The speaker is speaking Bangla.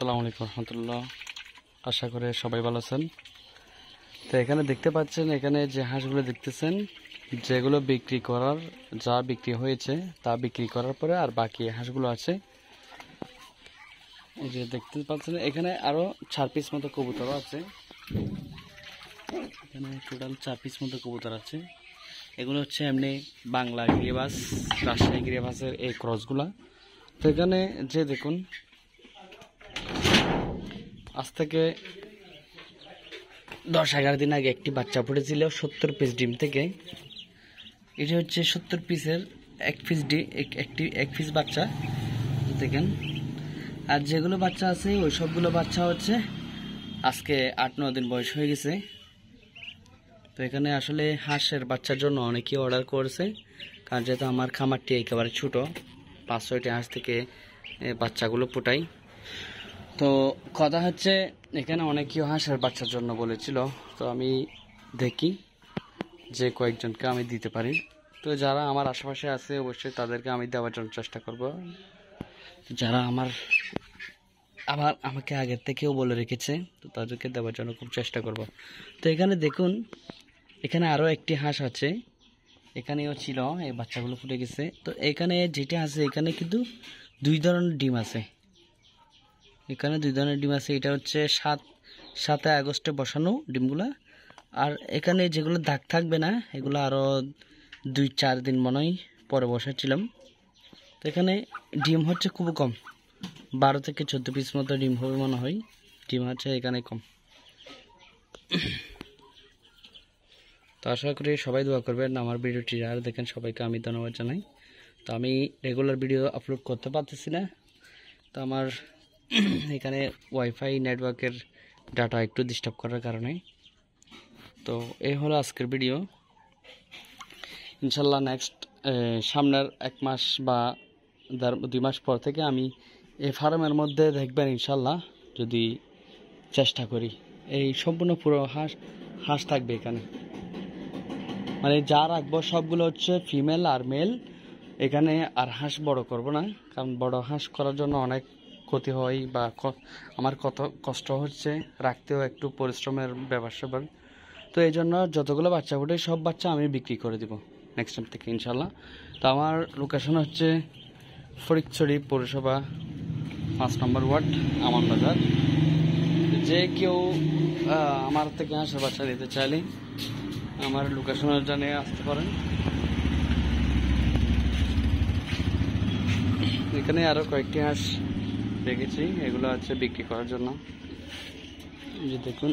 আসসালামু আলাইকুম রহমতুল্লাহ। আশা করে সবাই ভালো আছেন। তো এখানে দেখতে পাচ্ছেন, এখানে যে হাঁসগুলো দেখতেছেন, যেগুলো বিক্রি করার, যা বিক্রি হয়েছে তা বিক্রি করার পরে আর বাকি হাঁসগুলো আছে। এই যে দেখতে পাচ্ছেন, এখানে আরো 4 পিস মতো কবুতর আছে। এখানে টোটাল 4 পিস মতো কবুতর আছে। এগুলো হচ্ছে এমনি বাংলা গিরিবাস, রাজশাহী গিরিবাসের এই ক্রসগুলা। তো এখানে যে দেখুন, আজ থেকে 10-11 দিন আগে একটি বাচ্চা ফুটেছিল 70 পিস ডিম থেকে। এটা হচ্ছে 70 পিসের এক পিস বাচ্চা দেখেন। আর যেগুলো বাচ্চা আছে ওই সবগুলো বাচ্চা হচ্ছে আজকে 8-9 দিন বয়স হয়ে গেছে। তো এখানে আসলে হাঁসের বাচ্চার জন্য অনেকেই অর্ডার করেছে, কারণ যেহেতু আমার খামারটি একেবারে ছোট, 5-6টি হাঁস থেকে বাচ্চাগুলো ফোটাই। তো কথা হচ্ছে, এখানে অনেকেই হাঁসের বাচ্চার জন্য বলেছিল, তো আমি দেখি যে কয়েকজনকে আমি দিতে পারি। তো যারা আমার আশেপাশে আছে অবশ্যই তাদেরকে আমি দেওয়ার জন্য চেষ্টা করব। যারা আমাকে আগের থেকেও বলে রেখেছে, তো তাদেরকে দেওয়ার জন্য খুব চেষ্টা করব। তো এখানে দেখুন, এখানে আরও একটি হাঁস আছে, এখানেও ছিল, এই বাচ্চাগুলো ফুটে গেছে। তো এখানে যেটা আছে, এখানে কিন্তু 2 ধরনের ডিম আছে। এখানে 2 ধরনের ডিম আছে। এটা হচ্ছে 7 আগস্টে বসানো ডিমগুলা। আর এখানে যেগুলো দাগ থাকবে না, এগুলো আরও 2-4 দিন মনে হয় পরে বসাচ্ছিলাম। তো এখানে ডিম হচ্ছে খুব কম, 12 থেকে 14 পিস মতো ডিম হবে মনে হয়। ডিম হচ্ছে এখানে কম। তো আশা করি সবাই দোয়া করবেন আমার ভিডিওটি যারা দেখেন, সবাইকে আমি ধন্যবাদ জানাই। তো আমি রেগুলার ভিডিও আপলোড করতে পারতেছি না, তো আমার এখানে ওয়াইফাই নেটওয়ার্কের ডাটা একটু ডিস্টার্ব করার কারণে। তো এই হলো আজকের ভিডিও। ইনশাল্লাহ নেক্সট সামনের 1 মাস বা 2 মাস পর থেকে আমি এই ফার্মের মধ্যে দেখবেন ইনশাল্লাহ, যদি চেষ্টা করি, এই সম্পূর্ণ পুরো হাঁস থাকবে এখানে। মানে যা রাখবো সবগুলো হচ্ছে ফিমেল আর মেল এখানে। আর হাঁস বড় করব না, কারণ বড় হাঁস করার জন্য অনেক ক্ষতি হয়, বা আমার কত কষ্ট হচ্ছে, রাখতেও একটু পরিশ্রমের ব্যাপার। তো এই জন্য যতগুলো বাচ্চা ফুটে সব বাচ্চা আমি বিক্রি করে দিব নেক্সট টাইম থেকে ইনশাল্লাহ। তো আমার লোকেশন হচ্ছে ফটিকছড়ি পৌরসভা 5 নম্বর ওয়ার্ড, আমান বাজার। যে কেউ আমার থেকে হাঁসের বাচ্চা নিতে চাইলে আমার লোকেশনের জানিয়ে আসতে পারেন। এখানে আরো কয়েকটি হাঁস দেখেছি, এগুলো আছে বিক্রি করার জন্য। যে দেখুন,